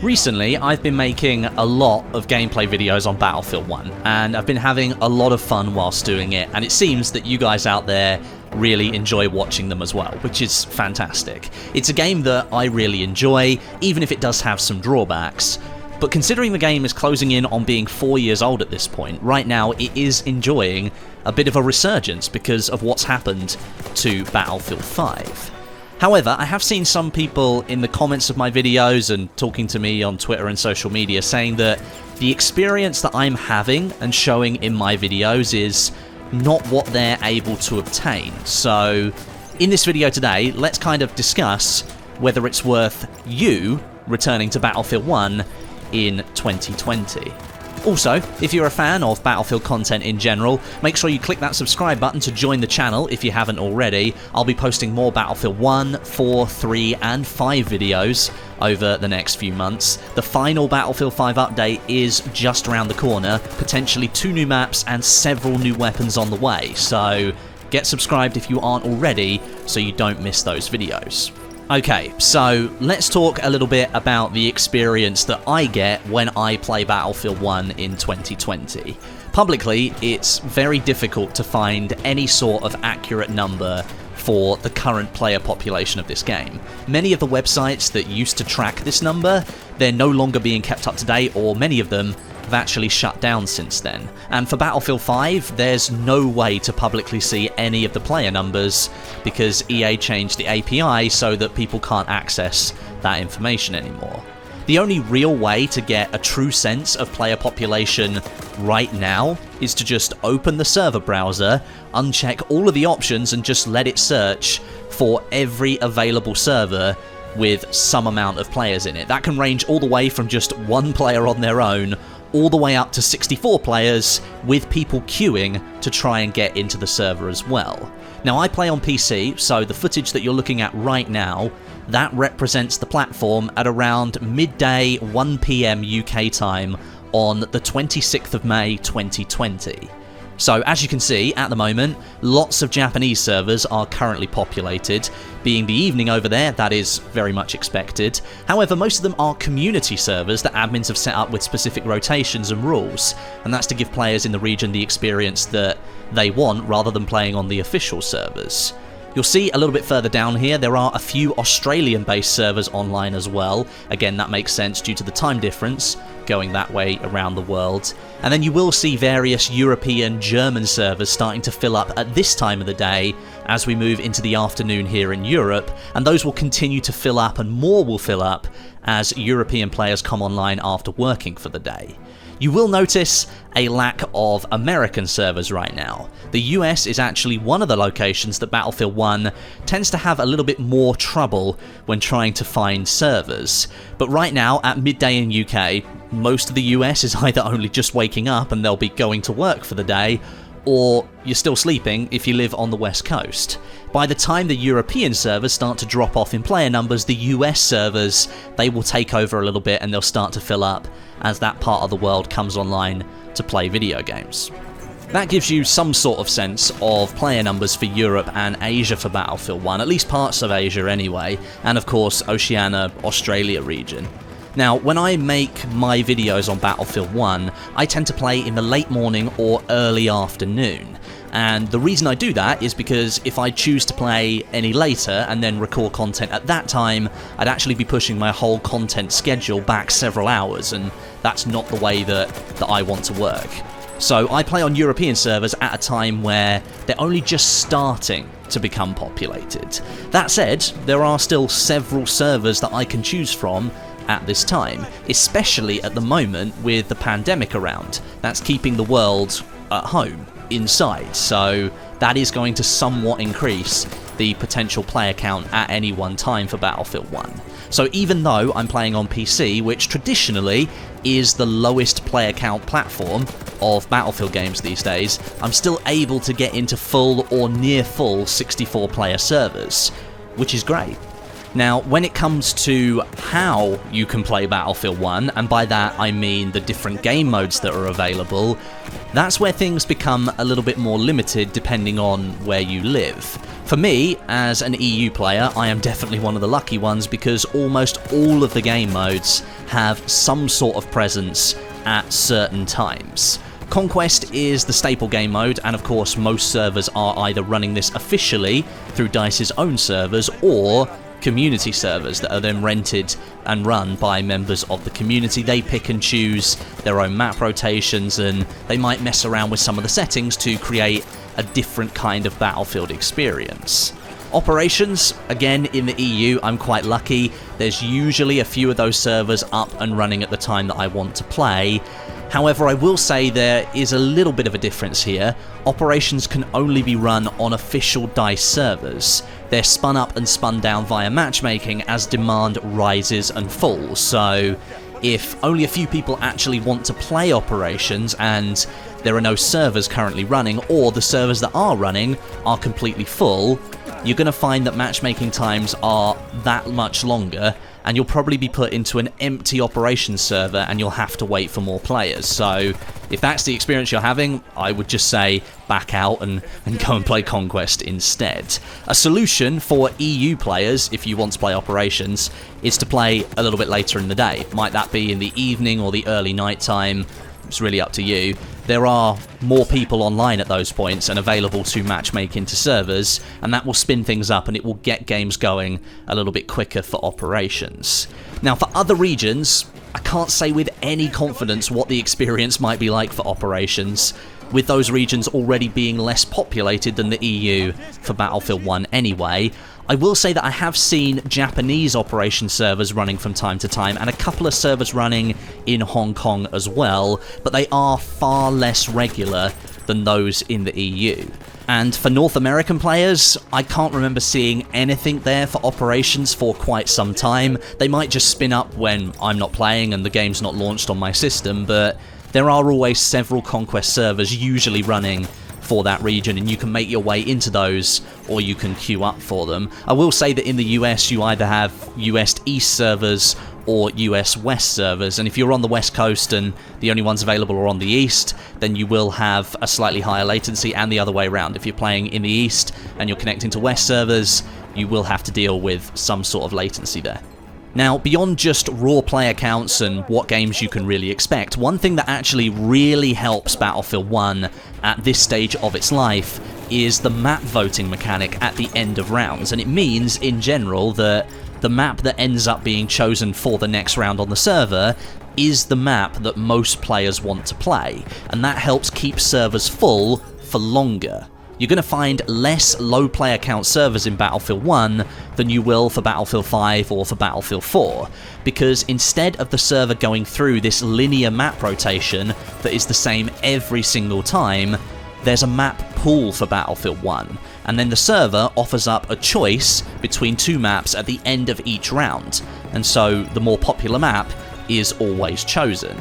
Recently, I've been making a lot of gameplay videos on Battlefield 1, and I've been having a lot of fun whilst doing it, and it seems that you guys out there really enjoy watching them as well, which is fantastic. It's a game that I really enjoy, even if it does have some drawbacks. But considering the game is closing in on being 4 years old at this point, right now it is enjoying a bit of a resurgence because of what's happened to Battlefield 5. However, I have seen some people in the comments of my videos and talking to me on Twitter and social media saying that the experience that I'm having and showing in my videos is not what they're able to obtain. So in this video today, let's kind of discuss whether it's worth you returning to Battlefield 1 in 2020. Also, if you're a fan of Battlefield content in general, make sure you click that subscribe button to join the channel if you haven't already. I'll be posting more Battlefield 1, 4, 3 and 5 videos over the next few months. The final Battlefield 5 update is just around the corner, potentially 2 new maps and several new weapons on the way, so get subscribed if you aren't already so you don't miss those videos. Okay, so let's talk a little bit about the experience that I get when I play Battlefield 1 in 2020. Publicly, it's very difficult to find any sort of accurate number for the current player population of this game. Many of the websites that used to track this number, they're no longer being kept up to date, or many of them have actually shut down since then. And for Battlefield 5, there's no way to publicly see any of the player numbers because EA changed the API so that people can't access that information anymore. The only real way to get a true sense of player population right now is to just open the server browser, uncheck all of the options and just let it search for every available server with some amount of players in it. That can range all the way from just one player on their own all the way up to 64 players with people queuing to try and get into the server as well. Now, I play on PC, so the footage that you're looking at right now, that represents the platform at around midday 1 PM UK time on the 26th of May 2020. So as you can see, at the moment, lots of Japanese servers are currently populated. Being the evening over there, that is very much expected. However, most of them are community servers that admins have set up with specific rotations and rules, and that's to give players in the region the experience that they want rather than playing on the official servers. You'll see a little bit further down here, there are a few Australian-based servers online as well. Again, that makes sense due to the time difference going that way around the world. And then you will see various European, German servers starting to fill up at this time of the day as we move into the afternoon here in Europe, and those will continue to fill up and more will fill up as European players come online after working for the day. You will notice a lack of American servers right now. The US is actually one of the locations that Battlefield 1 tends to have a little bit more trouble when trying to find servers. But right now, at midday in UK, most of the US is either only just waking up and they'll be going to work for the day, or you're still sleeping if you live on the West Coast. By the time the European servers start to drop off in player numbers, the US servers, they will take over a little bit and they'll start to fill up as that part of the world comes online to play video games. That gives you some sort of sense of player numbers for Europe and Asia for Battlefield 1, at least parts of Asia anyway, and of course Oceania, Australia region. Now, when I make my videos on Battlefield 1, I tend to play in the late morning or early afternoon. And the reason I do that is because if I choose to play any later and then record content at that time, I'd actually be pushing my whole content schedule back several hours, and that's not the way that I want to work. So I play on European servers at a time where they're only just starting to become populated. That said, there are still several servers that I can choose from at this time, especially at the moment with the pandemic around. That's keeping the world at home, inside, so that is going to somewhat increase the potential player count at any one time for Battlefield 1. So even though I'm playing on PC, which traditionally is the lowest player count platform of Battlefield games these days, I'm still able to get into full or near full 64 player servers, which is great. Now, when it comes to how you can play Battlefield 1, and by that I mean the different game modes that are available, that's where things become a little bit more limited depending on where you live. For me, as an EU player, I am definitely one of the lucky ones because almost all of the game modes have some sort of presence at certain times. Conquest is the staple game mode, and of course most servers are either running this officially through DICE's own servers or community servers that are then rented and run by members of the community. They pick and choose their own map rotations, and they might mess around with some of the settings to create a different kind of Battlefield experience. Operations, again, in the EU, I'm quite lucky. There's usually a few of those servers up and running at the time that I want to play. However, I will say there is a little bit of a difference here. Operations can only be run on official DICE servers. They're spun up and spun down via matchmaking as demand rises and falls. So if only a few people actually want to play Operations and there are no servers currently running, or the servers that are running are completely full, you're going to find that matchmaking times are that much longer, and you'll probably be put into an empty operations server and you'll have to wait for more players. So if that's the experience you're having, I would just say back out and go and play Conquest instead. A solution for EU players, if you want to play Operations, is to play a little bit later in the day. Might that be in the evening or the early night time? It's really up to you. There are more people online at those points and available to matchmake into servers, and that will spin things up and it will get games going a little bit quicker for Operations. Now, for other regions, I can't say with any confidence what the experience might be like for Operations, with those regions already being less populated than the EU for Battlefield 1 anyway. I will say that I have seen Japanese Operations servers running from time to time, and a couple of servers running in Hong Kong as well, but they are far less regular than those in the EU. And for North American players, I can't remember seeing anything there for Operations for quite some time. They might just spin up when I'm not playing and the game's not launched on my system, but there are always several Conquest servers usually running for that region, and you can make your way into those or you can queue up for them. I will say that in the US you either have US East servers or US West servers, and if you're on the West Coast and the only ones available are on the East, then you will have a slightly higher latency, and the other way around. If you're playing in the East and you're connecting to West servers, you will have to deal with some sort of latency there. Now, beyond just raw player counts and what games you can really expect, one thing that actually really helps Battlefield 1 at this stage of its life is the map voting mechanic at the end of rounds, and it means, in general, that the map that ends up being chosen for the next round on the server is the map that most players want to play, and that helps keep servers full for longer. You're going to find less low player count servers in Battlefield 1 than you will for Battlefield 5 or for Battlefield 4, because instead of the server going through this linear map rotation that is the same every single time, there's a map pool for Battlefield 1, and then the server offers up a choice between two maps at the end of each round, and so the more popular map is always chosen.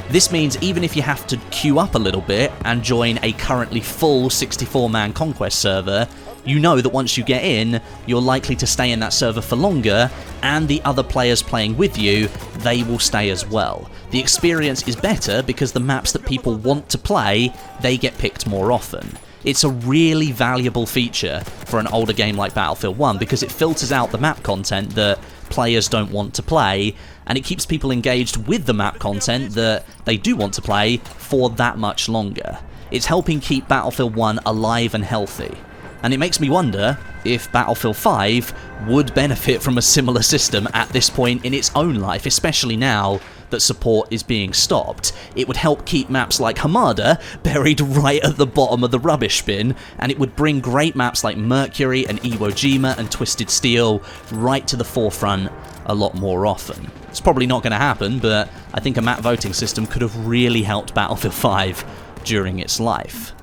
This means even if you have to queue up a little bit and join a currently full 64-man Conquest server, you know that once you get in, you're likely to stay in that server for longer, and the other players playing with you, they will stay as well. The experience is better because the maps that people want to play, they get picked more often. It's a really valuable feature for an older game like Battlefield 1 because it filters out the map content that players don't want to play, and it keeps people engaged with the map content that they do want to play for that much longer. It's helping keep Battlefield 1 alive and healthy. And it makes me wonder if Battlefield 5 would benefit from a similar system at this point in its own life, especially now that support is being stopped. It would help keep maps like Hamada buried right at the bottom of the rubbish bin, and it would bring great maps like Mercury and Iwo Jima and Twisted Steel right to the forefront a lot more often. It's probably not going to happen, but I think a map voting system could have really helped Battlefield 5 during its life.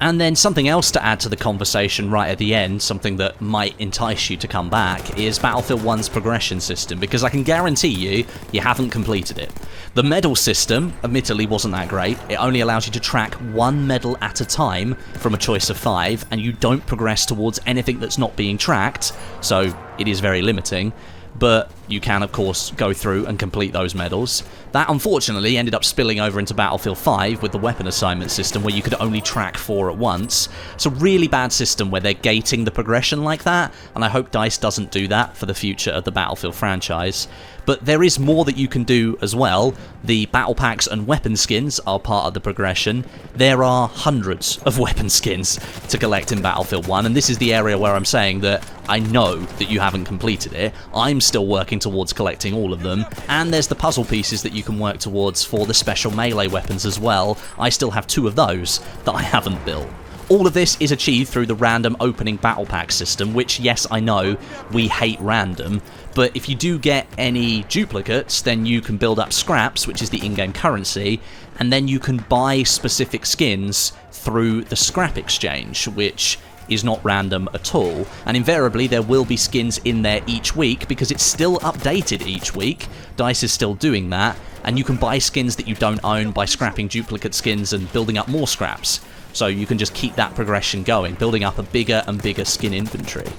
And then something else to add to the conversation right at the end, something that might entice you to come back, is Battlefield 1's progression system, because I can guarantee you haven't completed it. The medal system, admittedly, wasn't that great. It only allows you to track one medal at a time from a choice of 5, and you don't progress towards anything that's not being tracked. So it is very limiting. But you can, of course, go through and complete those medals. That, unfortunately, ended up spilling over into Battlefield 5 with the weapon assignment system, where you could only track 4 at once. It's a really bad system where they're gating the progression like that, and I hope DICE doesn't do that for the future of the Battlefield franchise. But there is more that you can do as well. The battle packs and weapon skins are part of the progression. There are hundreds of weapon skins to collect in Battlefield 1, and this is the area where I'm saying that I know that you haven't completed it. I'm still working towards collecting all of them, and there's the puzzle pieces that you can work towards for the special melee weapons as well. I still have 2 of those that I haven't built. All of this is achieved through the random opening battle pack system, which, yes, I know, we hate random, but if you do get any duplicates, then you can build up scraps, which is the in-game currency, and then you can buy specific skins through the scrap exchange, which is not random at all, and invariably there will be skins in there each week because it's still updated each week. DICE is still doing that, and you can buy skins that you don't own by scrapping duplicate skins and building up more scraps. So you can just keep that progression going, building up a bigger and bigger skin inventory.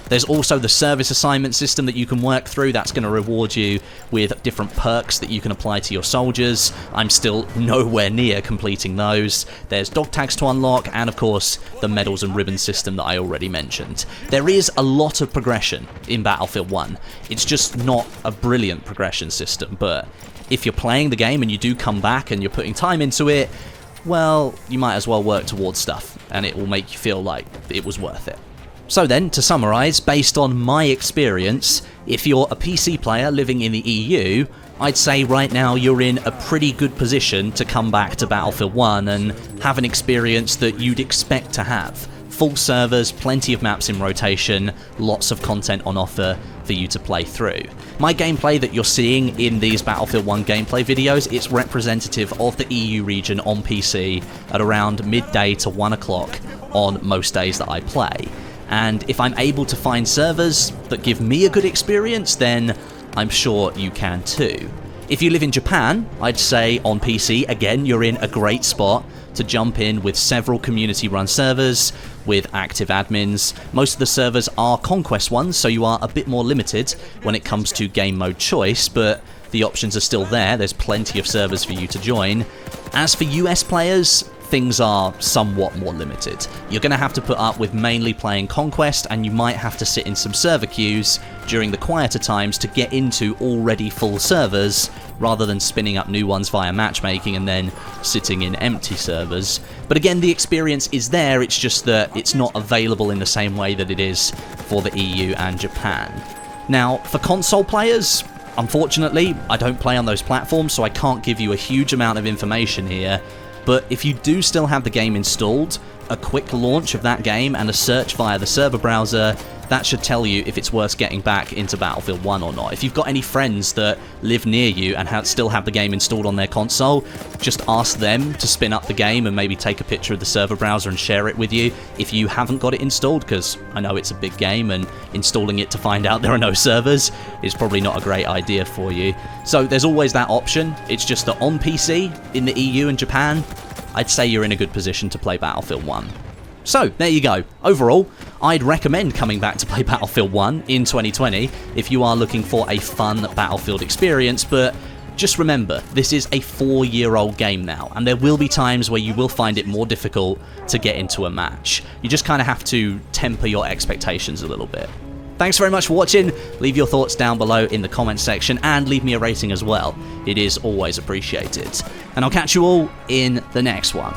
There's also the service assignment system that you can work through. That's going to reward you with different perks that you can apply to your soldiers. I'm still nowhere near completing those. There's dog tags to unlock, and of course the medals and ribbon system that I already mentioned. There is a lot of progression in Battlefield 1. It's just not a brilliant progression system, but if you're playing the game and you do come back and you're putting time into it, well, you might as well work towards stuff, and it will make you feel like it was worth it. So then, to summarise, based on my experience, if you're a PC player living in the EU, I'd say right now you're in a pretty good position to come back to Battlefield 1 and have an experience that you'd expect to have. Full servers, plenty of maps in rotation, lots of content on offer for you to play through. My gameplay that you're seeing in these Battlefield 1 gameplay videos, it's representative of the EU region on PC at around midday to 1 o'clock on most days that I play. And if I'm able to find servers that give me a good experience, then I'm sure you can too. If you live in Japan, I'd say on PC, again, you're in a great spot to jump in with several community-run servers with active admins. Most of the servers are Conquest ones, so you are a bit more limited when it comes to game mode choice, but the options are still there. There's plenty of servers for you to join. As for US players, things are somewhat more limited. You're going to have to put up with mainly playing Conquest, and you might have to sit in some server queues during the quieter times to get into already full servers, rather than spinning up new ones via matchmaking and then sitting in empty servers. But again, the experience is there, it's just that it's not available in the same way that it is for the EU and Japan. Now, for console players, unfortunately, I don't play on those platforms, so I can't give you a huge amount of information here. But if you do still have the game installed, a quick launch of that game and a search via the server browser, that should tell you if it's worth getting back into Battlefield 1 or not. If you've got any friends that live near you and still have the game installed on their console, just ask them to spin up the game and maybe take a picture of the server browser and share it with you if you haven't got it installed, because I know it's a big game and installing it to find out there are no servers is probably not a great idea for you. So there's always that option. It's just that on PC, in the EU and Japan, I'd say you're in a good position to play Battlefield 1. So, there you go. Overall, I'd recommend coming back to play Battlefield 1 in 2020 if you are looking for a fun Battlefield experience, but just remember, this is a 4-year-old game now, and there will be times where you will find it more difficult to get into a match. You just kind of have to temper your expectations a little bit. Thanks very much for watching. Leave your thoughts down below in the comments section, and leave me a rating as well. It is always appreciated. And I'll catch you all in the next one.